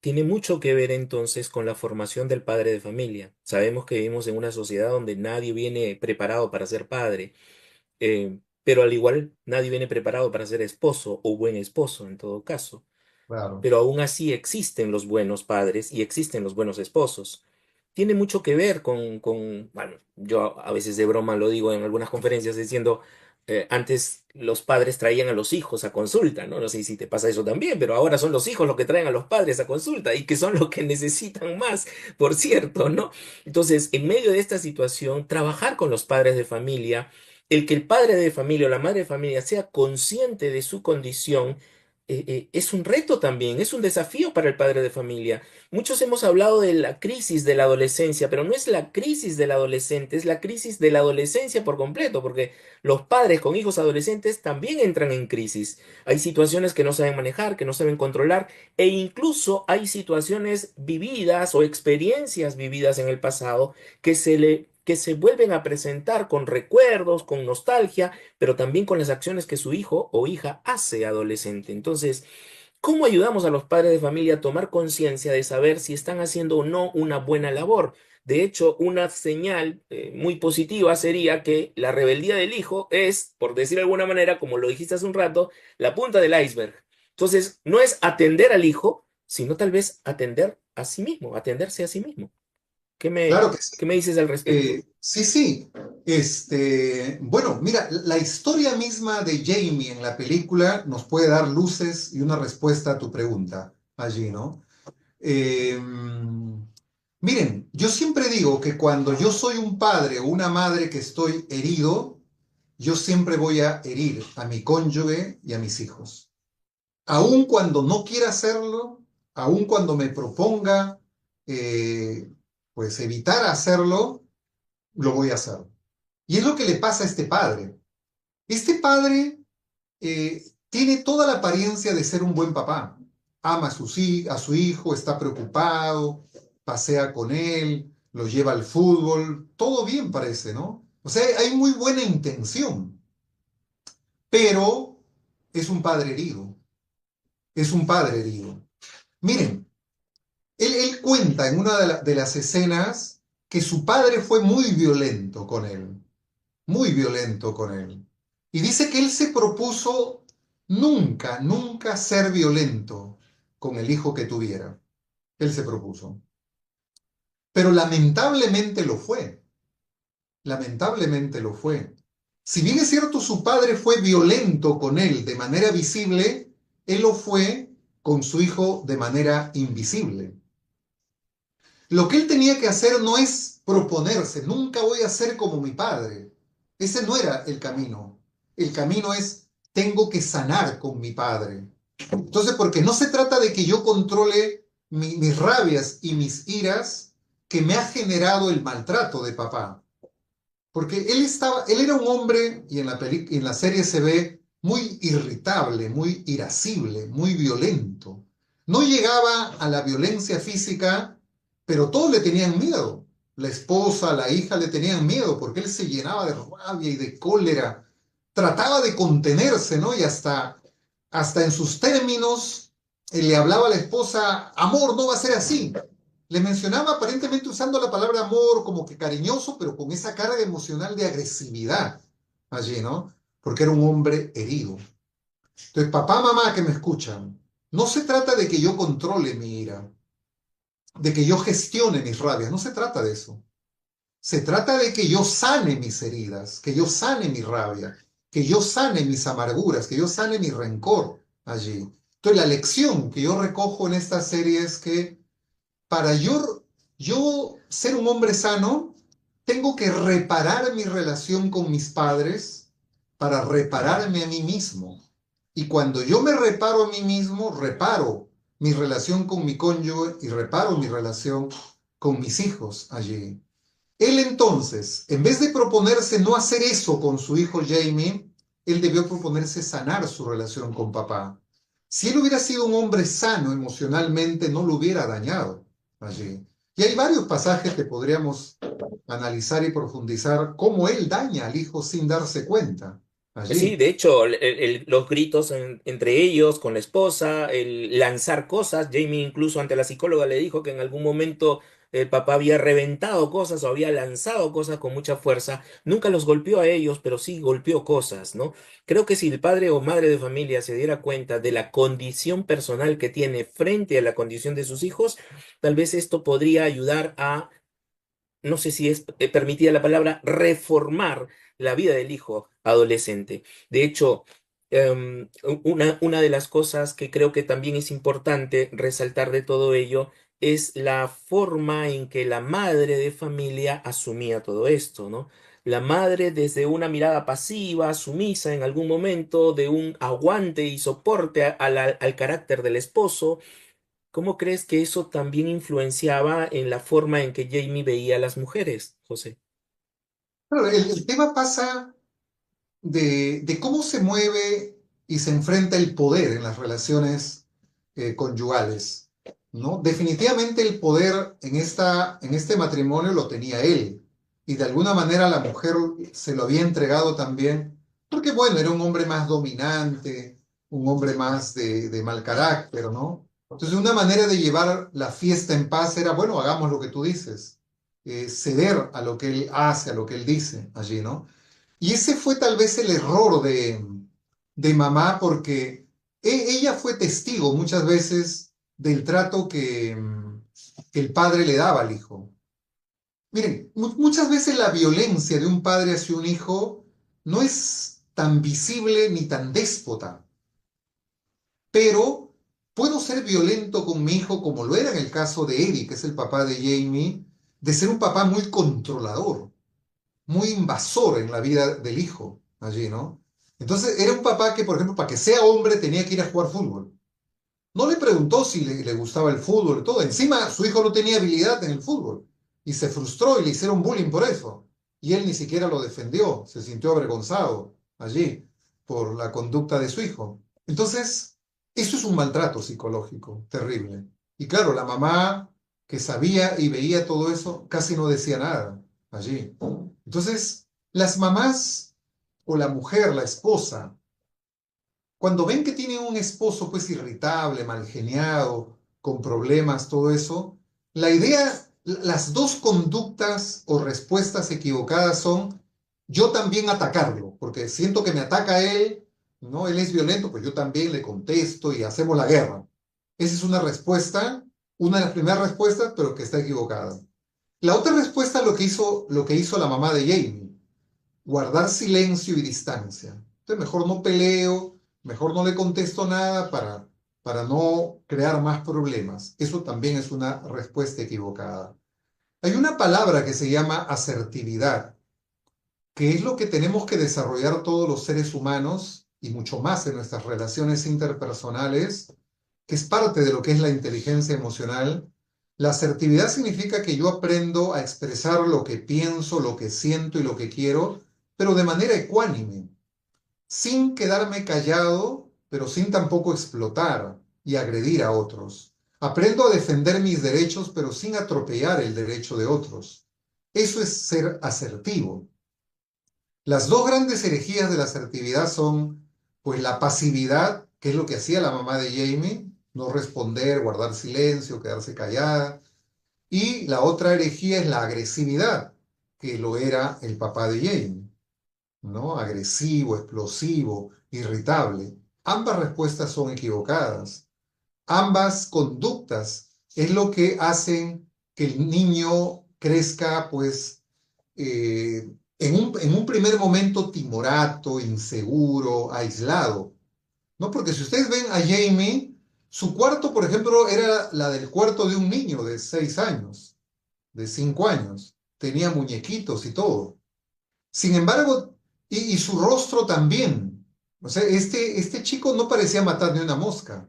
S1: tiene mucho que ver entonces con la formación del padre de familia. Sabemos que vivimos en una sociedad donde nadie viene preparado para ser padre, pero al igual nadie viene preparado para ser esposo o buen esposo en todo caso.
S2: Claro,
S1: Pero aún así existen los buenos padres y existen los buenos esposos. Tiene mucho que ver bueno, yo a veces de broma lo digo en algunas conferencias diciendo, antes los padres traían a los hijos a consulta, ¿no? No sé si te pasa eso también, pero ahora son los hijos los que traen a los padres a consulta y que son los que necesitan más, por cierto, ¿no? Entonces, en medio de esta situación, trabajar con los padres de familia, el que el padre de familia o la madre de familia sea consciente de su condición, es un reto también, es un desafío para el padre de familia. Muchos hemos hablado de la crisis de la adolescencia, pero no es la crisis del adolescente, es la crisis de la adolescencia por completo, porque los padres con hijos adolescentes también entran en crisis. Hay situaciones que no saben manejar, que no saben controlar, e incluso hay situaciones vividas o experiencias vividas en el pasado que se vuelven a presentar con recuerdos, con nostalgia, pero también con las acciones que su hijo o hija hace adolescente. Entonces, ¿cómo ayudamos a los padres de familia a tomar conciencia de saber si están haciendo o no una buena labor? De hecho, una señal muy positiva sería que la rebeldía del hijo es, por decir de alguna manera, como lo dijiste hace un rato, la punta del iceberg. Entonces, no es atender al hijo, sino tal vez atender a sí mismo, atenderse a sí mismo.
S2: claro que sí.
S1: Qué me dices al respecto?
S2: Sí, sí. Bueno, mira, la historia misma de Jamie en la película nos puede dar luces y una respuesta a tu pregunta allí, ¿no? Eh, Miren, yo siempre digo que cuando yo soy un padre o una madre que estoy herido, yo siempre voy a herir a mi cónyuge y a mis hijos. Aun cuando no quiera hacerlo, aun cuando me proponga eh, pues evitar hacerlo, lo voy a hacer. Y es lo que le pasa a este padre. Este padre tiene toda la apariencia de ser un buen papá. Ama a su hijo, está preocupado, pasea con él, lo lleva al fútbol, todo bien parece, ¿no? O sea, hay muy buena intención, pero es un padre herido, es un padre herido. Miren, él cuenta en una de las escenas que su padre fue muy violento con él. Y dice que él se propuso nunca, nunca ser violento con el hijo que tuviera. Él se propuso. Pero lamentablemente lo fue. Lamentablemente lo fue. Si bien es cierto, su padre fue violento con él de manera visible, él lo fue con su hijo de manera invisible. Lo que él tenía que hacer no es proponerse, nunca voy a ser como mi padre. Ese no era el camino. El camino es, tengo que sanar con mi padre. Entonces, porque no se trata de que yo controle mis rabias y mis iras que me ha generado el maltrato de papá. Porque él era un hombre, y en la serie se ve muy irritable, muy irascible, muy violento. No llegaba a la violencia física, pero todos le tenían miedo. La esposa, la hija le tenían miedo porque él se llenaba de rabia y de cólera. Trataba de contenerse, ¿no? Y hasta en sus términos, le hablaba a la esposa, amor, no va a ser así. Le mencionaba aparentemente usando la palabra amor como que cariñoso, pero con esa carga emocional de agresividad allí, ¿no? Porque era un hombre herido. Entonces, papá, mamá que me escuchan, no se trata de que yo controle mi ira, de que yo gestione mis rabias, no se trata de eso. Se trata de que yo sane mis heridas, que yo sane mi rabia, que yo sane mis amarguras, que yo sane mi rencor allí. Entonces, la lección que yo recojo en esta serie es que para yo ser un hombre sano, tengo que reparar mi relación con mis padres para repararme a mí mismo. Y cuando yo me reparo a mí mismo, reparo mi relación con mi cónyuge y reparo mi relación con mis hijos allí. Él entonces, en vez de proponerse no hacer eso con su hijo Jamie, él debió proponerse sanar su relación con papá. Si él hubiera sido un hombre sano emocionalmente, no lo hubiera dañado allí. Y hay varios pasajes que podríamos analizar y profundizar cómo él daña al hijo sin darse cuenta
S1: Sí,
S2: allí.
S1: de hecho, los gritos entre ellos, con la esposa, el lanzar cosas. Jamie incluso ante la psicóloga le dijo que en algún momento el papá había reventado cosas o había lanzado cosas con mucha fuerza. Nunca los golpeó a ellos, pero sí golpeó cosas, ¿no? Creo que si el padre o madre de familia se diera cuenta de la condición personal que tiene frente a la condición de sus hijos, tal vez esto podría ayudar a, no sé si es permitida la palabra, reformar la vida del hijo adolescente. De hecho, una de las cosas que creo que también es importante resaltar de todo ello es la forma en que la madre de familia asumía todo esto, ¿no? La madre desde una mirada pasiva, sumisa en algún momento, de un aguante y soporte al carácter del esposo. ¿Cómo crees que eso también influenciaba en la forma en que Jamie veía a las mujeres, José?
S2: Claro, el tema pasa de cómo se mueve y se enfrenta el poder en las relaciones conyugales, ¿no? Definitivamente el poder en este matrimonio lo tenía él, y de alguna manera la mujer se lo había entregado también, porque bueno, era un hombre más dominante, un hombre más de mal carácter, ¿no? Entonces una manera de llevar la fiesta en paz era, bueno, hagamos lo que tú dices, ceder a lo que él hace, a lo que él dice allí, ¿no? Y ese fue tal vez el error de mamá, porque ella fue testigo muchas veces del trato que el padre le daba al hijo. Miren, muchas veces la violencia de un padre hacia un hijo no es tan visible ni tan déspota, pero puedo ser violento con mi hijo como lo era en el caso de Eddie, que es el papá de Jamie, de ser un papá muy controlador, muy invasor en la vida del hijo allí, ¿no? Entonces era un papá que, por ejemplo, para que sea hombre tenía que ir a jugar fútbol. No le preguntó si le gustaba el fútbol y todo. Encima, su hijo no tenía habilidad en el fútbol y se frustró y le hicieron bullying por eso. Y él ni siquiera lo defendió, se sintió avergonzado allí por la conducta de su hijo. Entonces, eso es un maltrato psicológico terrible. Y claro, la mamá que sabía y veía todo eso casi no decía nada allí. Entonces, las mamás o la mujer, la esposa, cuando ven que tienen un esposo pues irritable, malgeniado, con problemas, todo eso, la idea, las dos conductas o respuestas equivocadas son yo también atacarlo, porque siento que me ataca a él, ¿no? Él es violento, pues yo también le contesto y hacemos la guerra. Esa es una respuesta, una de las primeras respuestas, pero que está equivocada. La otra respuesta es lo que hizo la mamá de Jamie, guardar silencio y distancia. Entonces, mejor no peleo, mejor no le contesto nada para no crear más problemas. Eso también es una respuesta equivocada. Hay una palabra que se llama asertividad, que es lo que tenemos que desarrollar todos los seres humanos y mucho más en nuestras relaciones interpersonales, que es parte de lo que es la inteligencia emocional. La asertividad significa que yo aprendo a expresar lo que pienso, lo que siento y lo que quiero, pero de manera ecuánime, sin quedarme callado, pero sin tampoco explotar y agredir a otros. Aprendo a defender mis derechos, pero sin atropellar el derecho de otros. Eso es ser asertivo. Las dos grandes herejías de la asertividad son, pues, la pasividad, que es lo que hacía la mamá de Jamie, no responder, guardar silencio, quedarse callada. Y la otra herejía es la agresividad, que lo era el papá de Jamie, ¿no? Agresivo, explosivo, irritable. Ambas respuestas son equivocadas. Ambas conductas es lo que hacen que el niño crezca, pues, en un primer momento timorato, inseguro, aislado, ¿no? Porque si ustedes ven a Jamie, su cuarto, por ejemplo, era la del cuarto de un niño de 6 años, de 5 años. Tenía muñequitos y todo. Sin embargo, y su rostro también. O sea, este chico no parecía matar ni una mosca.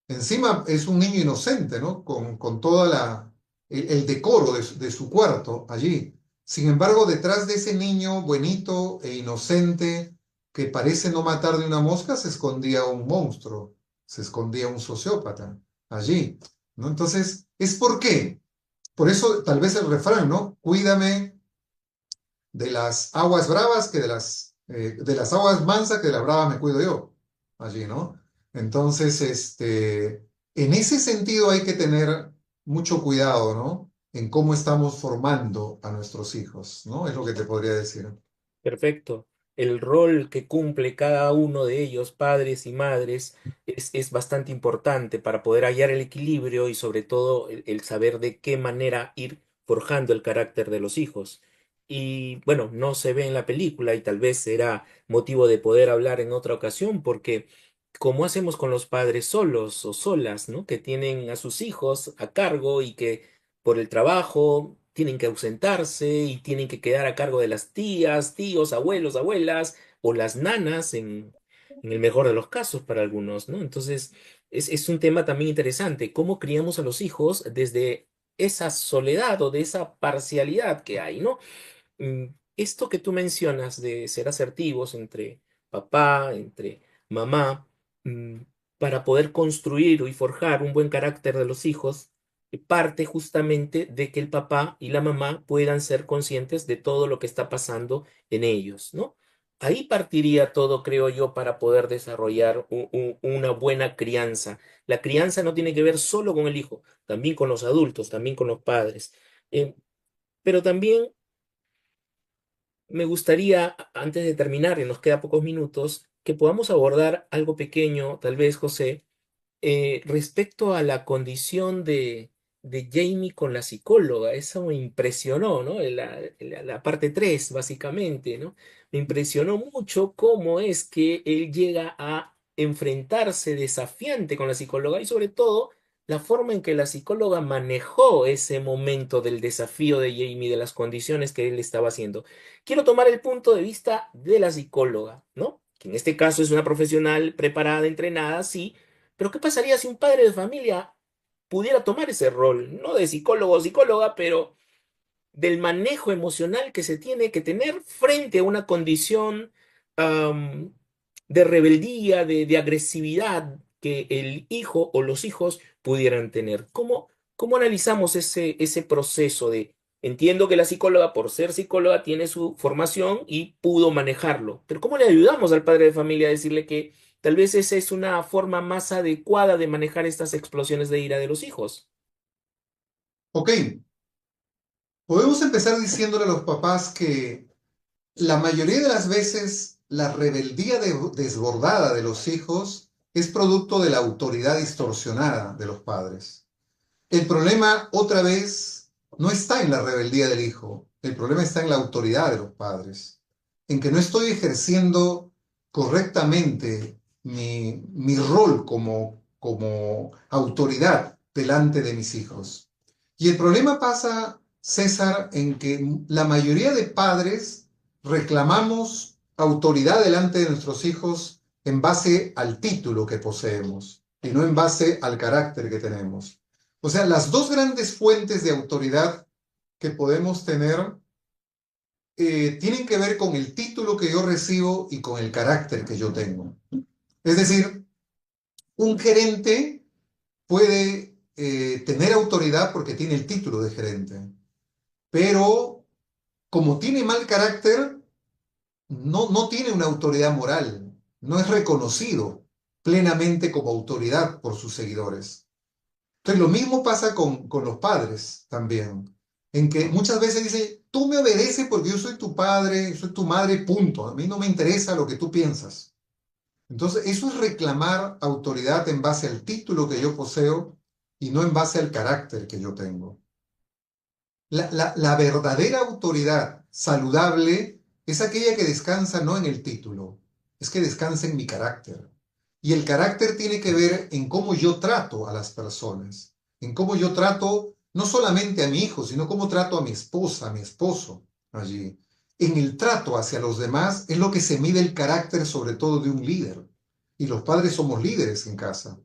S2: Encima es un niño inocente, ¿no? Con toda el decoro de su cuarto allí. Sin embargo, detrás de ese niño buenito e inocente que parece no matar de una mosca, se escondía un monstruo, se escondía un sociópata allí, ¿no? Entonces, ¿es por qué? Por eso tal vez el refrán, ¿no? Cuídame de las aguas bravas que de las aguas mansas que de las bravas me cuido yo, allí, ¿no? Entonces, en ese sentido hay que tener mucho cuidado, ¿no? En cómo estamos formando a nuestros hijos, ¿no? Es lo que te podría decir.
S1: Perfecto. El rol que cumple cada uno de ellos, padres y madres, es bastante importante para poder hallar el equilibrio y sobre todo el saber de qué manera ir forjando el carácter de los hijos. Y bueno, no se ve en la película y tal vez será motivo de poder hablar en otra ocasión porque como hacemos con los padres solos o solas, ¿no? Que tienen a sus hijos a cargo y que por el trabajo tienen que ausentarse y tienen que quedar a cargo de las tías, tíos, abuelos, abuelas o las nanas en el mejor de los casos para algunos, ¿no? Entonces, es un tema también interesante, cómo criamos a los hijos desde esa soledad o de esa parcialidad que hay, ¿no? Esto que tú mencionas de ser asertivos entre papá, entre mamá, mm, para poder construir y forjar un buen carácter de los hijos, parte justamente de que el papá y la mamá puedan ser conscientes de todo lo que está pasando en ellos, ¿no? Ahí partiría todo, creo yo, para poder desarrollar una buena crianza. La crianza no tiene que ver solo con el hijo, también con los adultos, también con los padres. Pero también me gustaría, antes de terminar, y nos queda pocos minutos, que podamos abordar algo pequeño, tal vez, José, respecto a la condición de Jamie con la psicóloga. Eso me impresionó, ¿no? La parte 3 básicamente, ¿no? Me impresionó mucho cómo es que él llega a enfrentarse desafiante con la psicóloga y sobre todo la forma en que la psicóloga manejó ese momento del desafío de Jamie, de las condiciones que él estaba haciendo. Quiero tomar el punto de vista de la psicóloga, ¿no? Que en este caso es una profesional preparada, entrenada, sí, pero ¿qué pasaría si un padre de familia pudiera tomar ese rol, no de psicólogo o psicóloga, pero del manejo emocional que se tiene que tener frente a una condición am, de rebeldía, de agresividad que el hijo o los hijos pudieran tener? ¿Cómo analizamos ese proceso de... Entiendo que la psicóloga, por ser psicóloga, tiene su formación y pudo manejarlo, pero ¿cómo le ayudamos al padre de familia a decirle que tal vez esa es una forma más adecuada de manejar estas explosiones de ira de los hijos?
S2: Ok, podemos empezar diciéndole a los papás que la mayoría de las veces la rebeldía desbordada de los hijos es producto de la autoridad distorsionada de los padres. El problema, otra vez, no está en la rebeldía del hijo, el problema está en la autoridad de los padres, en que no estoy ejerciendo correctamente mi rol como autoridad delante de mis hijos. Y el problema pasa, César, en que la mayoría de padres reclamamos autoridad delante de nuestros hijos en base al título que poseemos y no en base al carácter que tenemos. O sea, las dos grandes fuentes de autoridad que podemos tener tienen que ver con el título que yo recibo y con el carácter que yo tengo. Es decir, un gerente puede tener autoridad porque tiene el título de gerente, pero como tiene mal carácter, no tiene una autoridad moral, no es reconocido plenamente como autoridad por sus seguidores. Entonces, lo mismo pasa con los padres también, en que muchas veces dice, tú me obedeces porque yo soy tu padre, soy tu madre, punto. A mí no me interesa lo que tú piensas. Entonces, eso es reclamar autoridad en base al título que yo poseo y no en base al carácter que yo tengo. La verdadera autoridad saludable es aquella que descansa no en el título, es que descansa en mi carácter. Y el carácter tiene que ver en cómo yo trato a las personas, en cómo yo trato no solamente a mi hijo, sino cómo trato a mi esposa, a mi esposo allí. En el trato hacia los demás es lo que se mide el carácter sobre todo de un líder. Y los padres somos líderes en casa.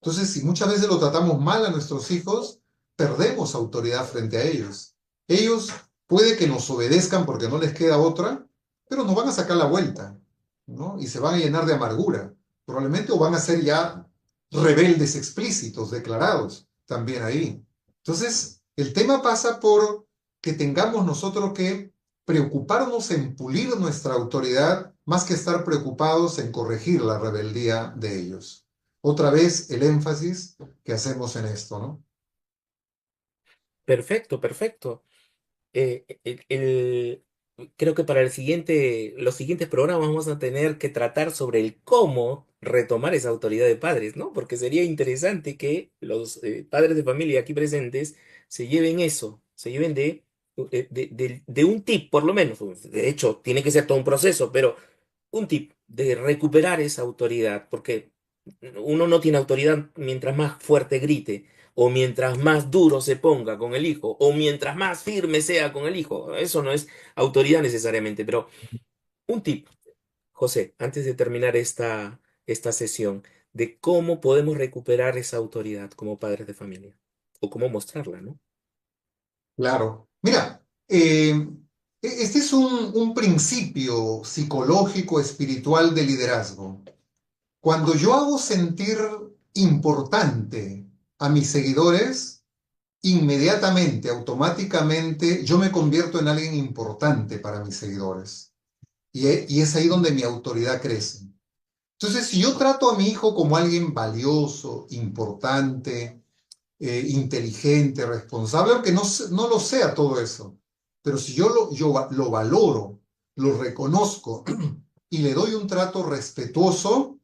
S2: Entonces, si muchas veces lo tratamos mal a nuestros hijos, perdemos autoridad frente a ellos. Ellos puede que nos obedezcan porque no les queda otra, pero nos van a sacar la vuelta, ¿no? Y se van a llenar de amargura, probablemente, o van a ser ya rebeldes explícitos, declarados, también ahí. Entonces, el tema pasa por que tengamos nosotros que preocuparnos en pulir nuestra autoridad más que estar preocupados en corregir la rebeldía de ellos. Otra vez el énfasis que hacemos en esto, ¿no?
S1: Perfecto, perfecto. Creo que para los siguientes programas vamos a tener que tratar sobre el cómo retomar esa autoridad de padres, ¿no? Porque sería interesante que los padres de familia aquí presentes se lleven eso, se lleven de un tip, por lo menos. De hecho, tiene que ser todo un proceso, pero un tip de recuperar esa autoridad, porque uno no tiene autoridad mientras más fuerte grite, o mientras más duro se ponga con el hijo, o mientras más firme sea con el hijo. Eso no es autoridad necesariamente, pero un tip, José, antes de terminar esta sesión, de cómo podemos recuperar esa autoridad como padres de familia, o cómo mostrarla, ¿no?
S2: Claro. Mira, este es un principio psicológico, espiritual de liderazgo. Cuando yo hago sentir importante a mis seguidores, inmediatamente, automáticamente, yo me convierto en alguien importante para mis seguidores. Y es ahí donde mi autoridad crece. Entonces, si yo trato a mi hijo como alguien valioso, importante, inteligente, responsable, aunque no lo sea todo eso, pero si yo lo valoro, lo reconozco y le doy un trato respetuoso,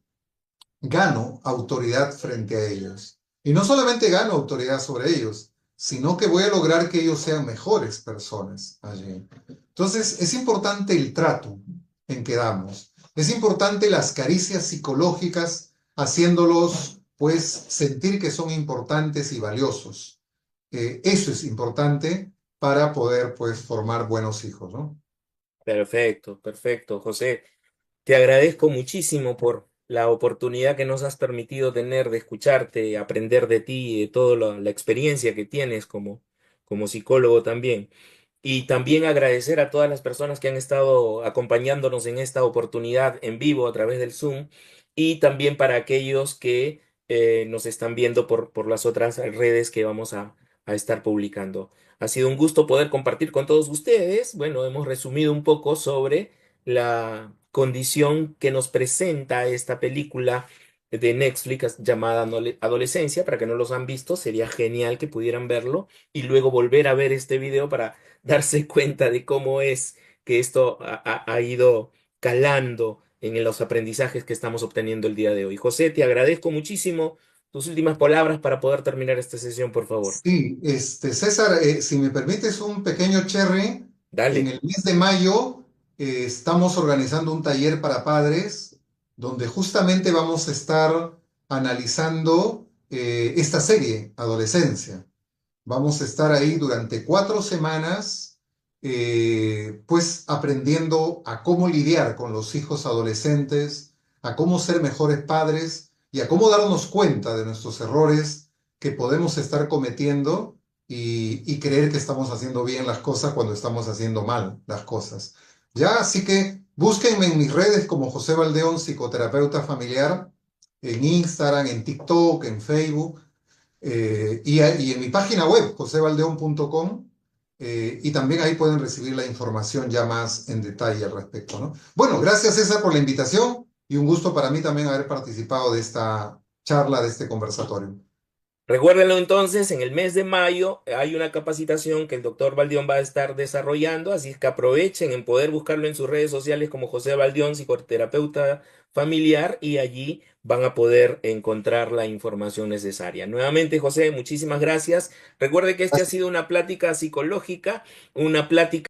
S2: gano autoridad frente a ellos. Y no solamente gano autoridad sobre ellos, sino que voy a lograr que ellos sean mejores personas allí. Entonces, es importante el trato en que damos. Es importante las caricias psicológicas, haciéndolos pues sentir que son importantes y valiosos. Eso es importante para poder pues formar buenos hijos, ¿no?
S1: Perfecto, perfecto, José. Te agradezco muchísimo por la oportunidad que nos has permitido tener de escucharte, aprender de ti, de toda la experiencia que tienes como psicólogo también. Y también agradecer a todas las personas que han estado acompañándonos en esta oportunidad en vivo a través del Zoom y también para aquellos que nos están viendo por las otras redes que vamos a estar publicando. Ha sido un gusto poder compartir con todos ustedes. Bueno, hemos resumido un poco sobre la condición que nos presenta esta película de Netflix llamada Adolescencia. Para que no los han visto, sería genial que pudieran verlo y luego volver a ver este video para darse cuenta de cómo es que esto ha ido calando en los aprendizajes que estamos obteniendo el día de hoy. José, te agradezco muchísimo tus últimas palabras para poder terminar esta sesión, por favor.
S2: Sí, César, si me permites un pequeño cherry, en
S1: Dale.
S2: el mes de mayo estamos organizando un taller para padres donde justamente vamos a estar analizando esta serie, Adolescencia. Vamos a estar ahí durante 4 semanas, pues aprendiendo a cómo lidiar con los hijos adolescentes, a cómo ser mejores padres y a cómo darnos cuenta de nuestros errores que podemos estar cometiendo y creer que estamos haciendo bien las cosas cuando estamos haciendo mal las cosas. Ya, así que búsquenme en mis redes como José Valdeón, psicoterapeuta familiar, en Instagram, en TikTok, en Facebook. Y en mi página web, josevaldeón.com, y también ahí pueden recibir la información ya más en detalle al respecto, ¿no? Bueno, gracias César por la invitación y un gusto para mí también haber participado de esta charla, de este conversatorio.
S1: Recuérdenlo entonces, en el mes de mayo hay una capacitación que el doctor Baldión va a estar desarrollando, así es que aprovechen en poder buscarlo en sus redes sociales como José Baldión, psicoterapeuta familiar, y allí van a poder encontrar la información necesaria. Nuevamente, José, muchísimas gracias. Recuerde que este ha sido una plática psicológica, una plática